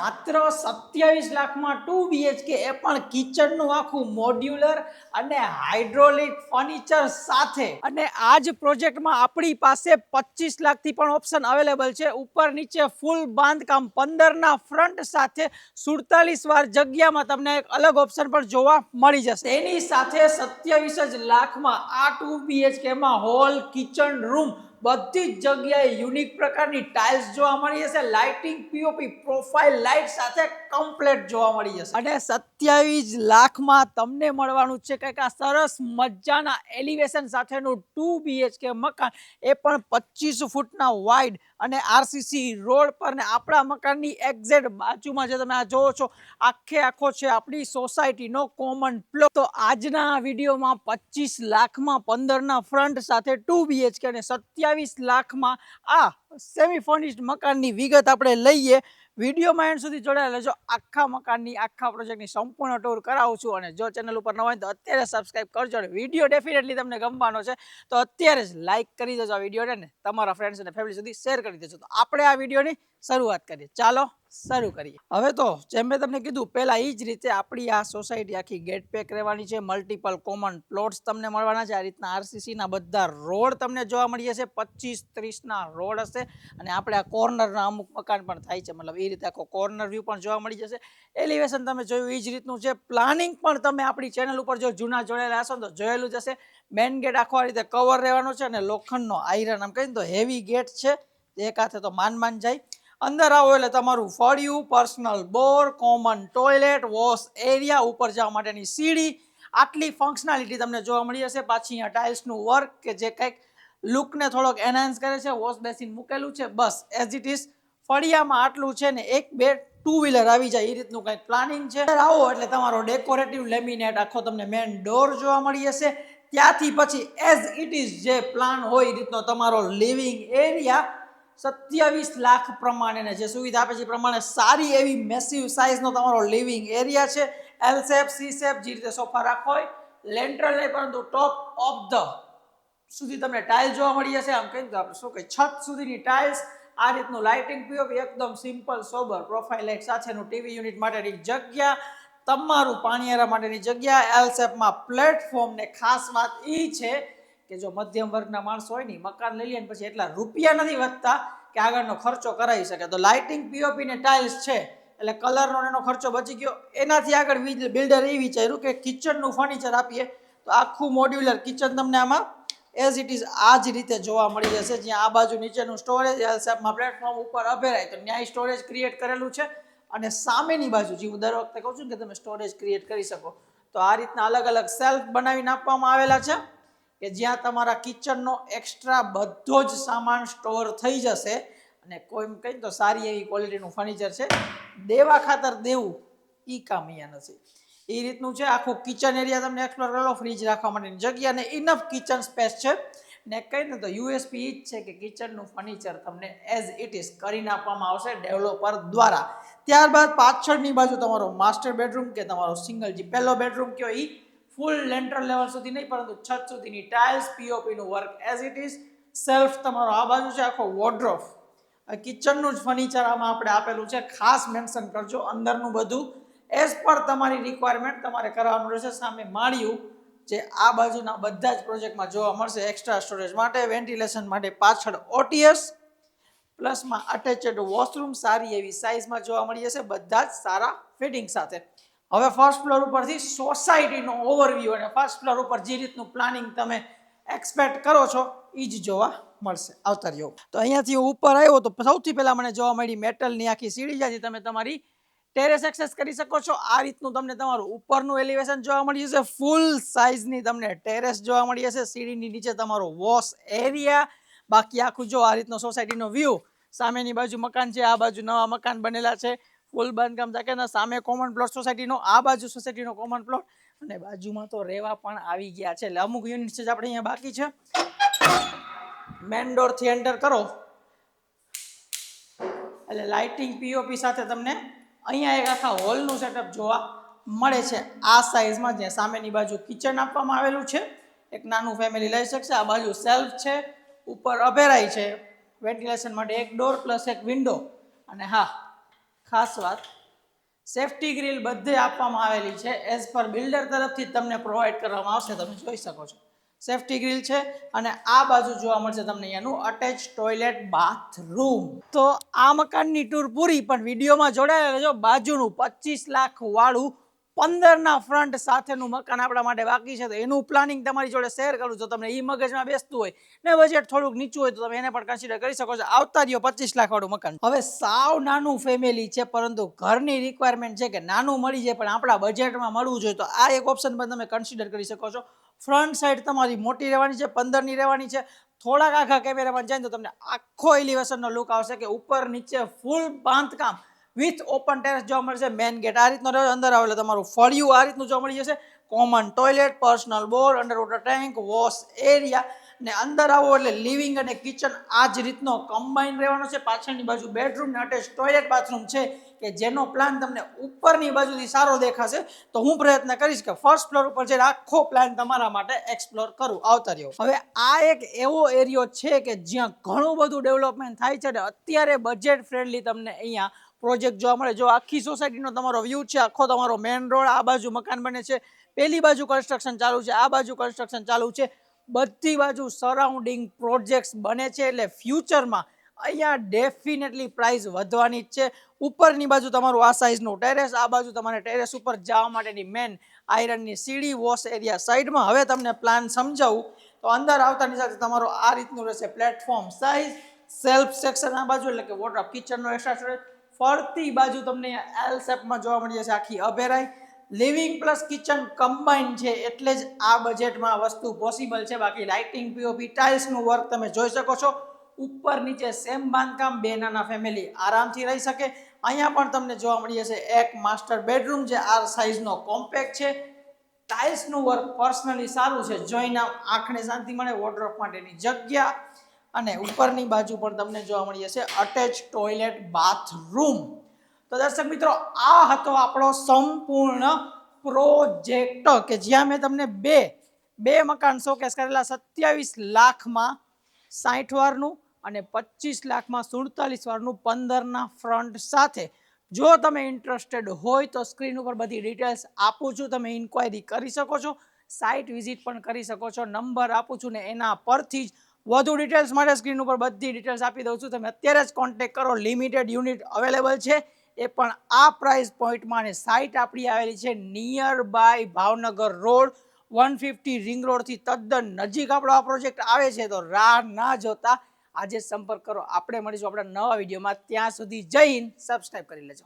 માત્ર 27 લાખમાં 2 BHK એ પણ કિચનનું આખું મોડ્યુલર અને હાઇડ્રોલિક ફર્નિચર સાથે. અને આ જ પ્રોજેક્ટમાં આપણી પાસે 25 લાખથી પણ ઓપ્શન અવેલેબલ છે. ઉપર નીચે ફૂલ બાંધકામ 15 ના ફ્રન્ટ સાથે 47 વાર જગ્યામાં તમને એક અલગ ઓપ્શન પણ જોવા મળી જશે. તેની સાથે 27 જ લાખમાં આ 2 BHK માં હોલ કિચન રૂમ બધી જ જગ્યાએ યુનિક પ્રકારની ટાઇલ્સ જોવા મળી જશે. લાઇટિંગ પીઓપી પ્રોફાઇલ લાઇટ સાથે કમ્પ્લીટ જોવા મળી જશે. અને 27 લાખમાં તમને મળવાનું છે કંઈક આ સરસ મજાના એલિવેશન સાથેનું 2 BHK મકાન, એ પણ 25 ફૂટના વાઇડ અને RCC રોડ પર. ને આપણા મકાનની એક્ઝેક્ટ બાજુમાં જે તમે આ જોવો છો આખે આખો છે આપણી સોસાયટીનો કોમન પ્લોટ. તો આજના વિડીયોમાં 25 લાખમાં 15 ના ફ્રન્ટ સાથે 2 BHK અને 27 લાખમાં આ સેમી ફર્નિશ્ડ મકાનની વિગત આપણે લઈએ. વિડીયોમાં એન્ડ સુધી જોડાયેલા રહેજો. આખા મકાનની આખા પ્રોજેક્ટની સંપૂર્ણ ટૂર કરાવું છું. અને જો ચેનલ ઉપર ન હોય તો અત્યારે સબસ્ક્રાઇબ કરજો. અને વિડીયો ડેફિનેટલી તમને ગમવાનો છે તો અત્યારે જ લાઇક કરી દેજો આ વિડીયોને, તમારા ફ્રેન્ડ્સ અને ફેમિલી સુધી શેર કરી દેજો. તો આપણે આ વિડીયોની શરૂઆત કરીએ. ચાલો શરૂ કરીએ. હવે તો જેમ મેં તમને કીધું પહેલા એ જ રીતે આપણી આ સોસાયટી આખી ગેટ પેક રહેવાની છે. મલ્ટિપલ કોમન પ્લોટ્સ તમને મળવાના છે. આ રીતના RCC ના બધા રોડ તમને જોવા મળી જશે. 25-30 ના રોડ હશે. અને આપણે આ કોર્નરના અમુક મકાન પણ થાય છે, મતલબ એ રીતે આખો કોર્નર વ્યૂ પણ જોવા મળી જશે. એલિવેશન તમે જોયું એ જ રીતનું છે. પ્લાનિંગ પણ તમે આપણી ચેનલ ઉપર જો જૂના જોડેલા હશો તો જોયેલું જ હશે. મેઇન ગેટ આખો આ રીતે કવર રહેવાનો છે અને લોખંડનો આયરન આમ કહીને તો હેવી ગેટ છે. એક હાથે તો માન જાય. અંદર આવો એટલે તમારું ફળિયું, પર્સનલ બોર, કોમન ટોયલેટ, વોશ એરિયા, ઉપર જવા માટેની સીડી, આટલી ફંક્શનાલિટી તમને જોવા મળી જશે. પાછી અહીંયા ટાઇલ્સનું વર્ક કે જે કંઈક લુકને થોડોક એનહાન્સ કરે છે. વોશ બેસિન મૂકેલું છે. બસ એઝ ઇટ ઇઝ ફળિયામાં આટલું છે ને 1-2 ટુ વ્હીલર આવી જાય એ રીતનું કંઈક પ્લાનિંગ છે. આવો એટલે તમારો ડેકોરેટિવ લેમિનેટ આખો તમને મેન ડોર જોવા મળી જશે. ત્યાંથી પછી એઝ ઇટ ઇઝ જે પ્લાન હોય એ રીતનો તમારો લિવિંગ એરિયા 27 લાખ પ્રમાણે જે સુવિધા આપે છે એ પ્રમાણે સારી એવી મેસિવ સાઇઝનો તમારો લિવિંગ એરિયા છે. L શેપ, C શેપ જે રીતે સોફા રાખો હોય, લેન્ટ્રલ નહીં પરંતુ ટોપ ઓફ ધ સુધી તમને ટાઇલ જોવા મળી જશે. આમ કહીએ તો આપણે શું કહીએ છત સુધીની ટાઇલ્સ. આ રીતનું લાઇટિંગ પીઓપી એકદમ સિમ્પલ સોબર પ્રોફાઇલ લાઇટ સાથેનું ટીવી યુનિટ માટેની જગ્યા, તમારું પાણીયારા માટેની જગ્યા, L શેપમાં પ્લેટફોર્મ. ને ખાસ વાત એ છે કે જો મધ્યમ વર્ગના માણસો હોય ને મકાન લઈ લે ને પછી એટલા રૂપિયા નથી વધતા કે આગળનો ખર્ચો કરાવી શકે. તો લાઇટિંગ પીઓપી ને ટાઇલ્સ છે એટલે કલરનો એનો ખર્ચો બચી ગયો. એનાથી આગળ બિલ્ડર એ વિચાર્યું કે કિચનનું ફર્નિચર આપીએ તો આખું મોડ્યુલર કિચન તમને આમાં એઝ ઇટ ઇઝ આ જ રીતે જોવા મળી જશે. જ્યાં આ બાજુ નીચેનું સ્ટોરેજ, L શેપમાં પ્લેટફોર્મ, ઉપર અભેરાય તો ન્યાય સ્ટોરેજ ક્રિએટ કરેલું છે. અને સામેની બાજુ જે હું દર વખતે કહું છું કે તમે સ્ટોરેજ ક્રિએટ કરી શકો તો આ રીતના અલગ અલગ સેલ્ફ બનાવીને આપવામાં આવેલા છે કે જ્યાં તમારા કિચનનો એક્સ્ટ્રા બધો જ સામાન સ્ટોર થઈ જશે. અને કોઈ કંઈ તો સારી એવી ક્વોલિટીનું ફર્નિચર છે. દેવા ખાતર દેવું એ કામ અહીંયા નથી. એ રીતનું છે. આખું કિચન એરિયા તમને એક્સપ્લોર કરો. ફ્રીજ રાખવા માટેની જગ્યા અને ઇનફ કિચન સ્પેસ છે. ને કંઈ ને તો USP એ જ છે કે કિચનનું ફર્નિચર તમને એઝ ઇટ ઇઝ કરીને આપવામાં આવશે ડેવલપર દ્વારા. ત્યારબાદ પાછળની બાજુ તમારો માસ્ટર બેડરૂમ કે તમારો સિંગલ જે પહેલો બેડરૂમ કયો એ ફૂલ લેન્ટર લેવલ સુધી નહીં પરંતુ છત સુધીની ટાઇલ્સ, પીઓપીનું work as it is. Self તમારો આ બાજુ છે. આખો વોર્ડરોબ કિચનનું જ ફર્નિચર આમાં આપણે આપેલું છે. ખાસ મેન્શન કરજો અંદરનું બધું એઝ પર તમારી રિક્વાયરમેન્ટ તમારે કરવાનું રહેશે. સામે માળિયું જે આ બાજુના બધા જ પ્રોજેક્ટમાં જોવા મળશે એક્સ્ટ્રા સ્ટોરેજ માટે, વેન્ટિલેશન માટે. પાછળ OTS પ્લસમાં અટેચડ વોશરૂમ સારી એવી સાઇઝમાં જોવા મળી જશે, બધા જ સારા ફિટિંગ સાથે. હવે ફર્સ્ટ ફ્લોર ઉપરથી સોસાયટીનો ઓવરવ્યૂ અને ફર્સ્ટ ફ્લોર ઉપર જે રીતનું પ્લાનિંગ તમે એક્સપેક્ટ કરો છો એ જ જોવા મળશે. આવતા રહ્યો. તો અહીંયાથી હું ઉપર આવ્યો તો સૌથી પહેલાં મને જોવા મળી મેટલની આખી સીડી જ્યાંથી તમે તમારી ટેરેસ એક્સેસ કરી શકો છો. આ રીતનું તમને તમારું ઉપરનું એલિવેશન જોવા મળી જશે. ફૂલ સાઇઝની તમને ટેરેસ જોવા મળી જશે. સીડીની નીચે તમારો વોશ એરિયા. બાકી આખું જો આ રીતનો સોસાયટીનો વ્યૂ. સામેની બાજુ મકાન છે, આ બાજુ નવા મકાન બનેલા છે. ફૂલ બાંધકામ થાય સામે કોમન પ્લોટ સોસાયટીનો, આ બાજુ સોસાયટીનો કોમન પ્લોટ અને બાજુમાં તો રેવા પણ આવી ગયા છે. એટલે અમુક યુનિટ છે આપણે અહીંયા બાકી છે. મેન ડોરથી એન્ટર કરો એટલે લાઇટિંગ પીઓપી સાથે તમને અહીંયા એક આખા હોલનું સેટઅપ જોવા મળે છે. આ સાઇઝમાં જ્યાં સામેની બાજુ કિચન આપવામાં આવેલું છે. એક નાનું ફેમિલી લઈ શકશે. આ બાજુ સેલ્ફ છે, ઉપર અભેરાય છે, વેન્ટિલેશન માટે એક ડોર પ્લસ એક વિન્ડો. અને હા, ખાસ વાત, સેફટી ગ્રીલ બધે આપવામાં આવેલી છે, એઝ પર બિલ્ડર તરફથી તમને પ્રોવાઈડ કરવામાં આવશે. તમે જોઈ શકો છો સેફટી ગ્રીલ છે. અને આ બાજુ જોવા મળશે તમને અહીંયાનું અટેચ ટોયલેટ બાથરૂમ. તો આ મકાનની ટૂર પૂરી, પણ વિડીયોમાં જોડાયેલા રહેજો. બાજુનું 25 લાખ વાળું 15 ફ્રન્ટ સાથેનું મકાન આપણા માટે બાકી છે, તો એનું પ્લાનિંગ તમારી જોડે શેર કરું છું. તમને એ મગજમાં બેસતું હોય ને બજેટ થોડુંક નીચું હોય તો તમે એને પણ કન્સિડર કરી શકો છો. આવતા રહ્યો 25 લાખ વાળું મકાન. હવે સાવ નાનું ફેમિલી છે, પરંતુ ઘરની રિક્વાયરમેન્ટ છે કે નાનું મળી જાય પણ આપણા બજેટમાં મળવું જોઈએ, તો આ એક ઓપ્શન પણ તમે કન્સિડર કરી શકો છો. ફ્રન્ટ સાઈડ તમારી મોટી રહેવાની છે, 15ની રહેવાની છે. થોડાક આખા કેમેરામાં જાય તો તમને આખો એલિવેશનનો લુક આવશે કે ઉપર નીચે ફૂલ બાંધકામ વિથ ઓપન ટેરેસ જોવા મળશે. મેન ગેટ આ રીતનો રહ્યો, અંદર આવે એટલે તમારું ફળિયું આ રીતનું જોવા મળી જશે. Common toilet, personal bore, under water tank, wash area, ને અંદર આવો એટલે લિવિંગ અને કિચન આ જ રીતનો કમ્બાઈન રહેવાનો છે. પાછળની બાજુ બેડરૂમ ને અટેચ ટોયલેટ બાથરૂમ છે, કે જેનો પ્લાન તમને ઉપરની બાજુથી સારો દેખાશે. તો હું પ્રયત્ન કરીશ કે ફર્સ્ટ ફ્લોર ઉપર જઈને આખો પ્લાન તમારા માટે એક્સપ્લોર કરું. આવતા રહ્યો. હવે આ એક એવો એરિયો છે કે જ્યાં ઘણું બધું ડેવલપમેન્ટ થાય છે, અને અત્યારે બજેટ ફ્રેન્ડલી તમને અહીંયા પ્રોજેક્ટ જોવા મળે. જો આખી સોસાયટીનો તમારો વ્યૂ છે, આખો તમારો મેઇન રોડ, આ બાજુ મકાન બને છે, પેલી બાજુ કન્સ્ટ્રક્શન ચાલુ છે, આ બાજુ કન્સ્ટ્રક્શન ચાલુ છે, બધી બાજુ સરાઉન્ડિંગ પ્રોજેક્ટ્સ બને છે. એટલે ફ્યુચરમાં અહીંયા ડેફિનેટલી પ્રાઇસ વધવાની જ છે. ઉપરની બાજુ તમારું આ સાઇઝનું ટેરેસ, આ બાજુ તમારે ટેરેસ ઉપર જવા માટેની મેન આયરનની સીડી, વોશ એરિયા સાઈડમાં. હવે તમને પ્લાન સમજાવું તો અંદર આવતાની સાથે તમારો આ રીતનું રહેશે પ્લેટફોર્મ સાઇઝ, સેલ્ફ સેક્શન આ બાજુ એટલે કે વોટર કિચનનો એક્સ્ટ્રા સ્ટોરેજ. ફરતી બાજુ તમને એલ શેપમાં જોવા મળી જશે આખી અભેરાઈ. લિવિંગ પ્લસ કિચન કમ્બાઈન છે, એટલે જ આ બજેટમાં વસ્તુ પોસિબલ છે. બાકી લાઇટિંગ, પીઓપી, ટાઇલ્સનું વર્ક તમે જોઈ શકો છો. ઉપર નીચે સેમ બાંધકામ, બે નાના ફેમિલી આરામથી રહી શકે. અહીંયા પણ તમને જોવા મળી જશે એક માસ્ટર બેડરૂમ, જે આ સાઇઝનો કોમ્પેક્ટ છે. ટાઇલ્સનું વર્ક પર્સનલી સારું છે, જોઈને આંખને શાંતિ મળે. વોર્ડરોબ માટેની જગ્યા, અને ઉપરની બાજુ પણ તમને જોવા મળી જશે અટેચ ટોયલેટ બાથરૂમ. તો દર્શક મિત્રો, આ હતો આપણો સંપૂર્ણ પ્રોજેક્ટ કે જ્યાં મેં તમને બે મકાન શોકેસ કરેલા. 27 લાખમાં 60 વારનું અને 25 લાખમાં 47 વારનું 15ના ફ્રન્ટ સાથે. જો તમે ઇન્ટરેસ્ટેડ હોય તો સ્ક્રીન ઉપર બધી ડિટેલ્સ આપું છું, તમે ઇન્ક્વાયરી કરી શકો છો, સાઇટ વિઝિટ પણ કરી શકો છો. નંબર આપું છું ને એના પરથી જ વધુ ડિટેલ્સ માટે સ્ક્રીન ઉપર બધી ડિટેલ્સ આપી દઉં છું. તમે અત્યારે જ કોન્ટેક્ટ કરો. લિમિટેડ યુનિટ અવેલેબલ છે, એ પણ આ પ્રાઇસ પોઈન્ટમાં. અને સાઇટ આપણી આવેલી છે nearby Bhavnagar road, 150 ring રોડથી તદ્દન નજીક આપણો આ પ્રોજેક્ટ આવે છે. તો રાહ ના જોતા આજે સંપર્ક કરો. આપણે મળીશું આપણા નવા વિડીયોમાં. ત્યાં સુધી જય હિન્દ. સબસ્ક્રાઈબ કરી લેજો.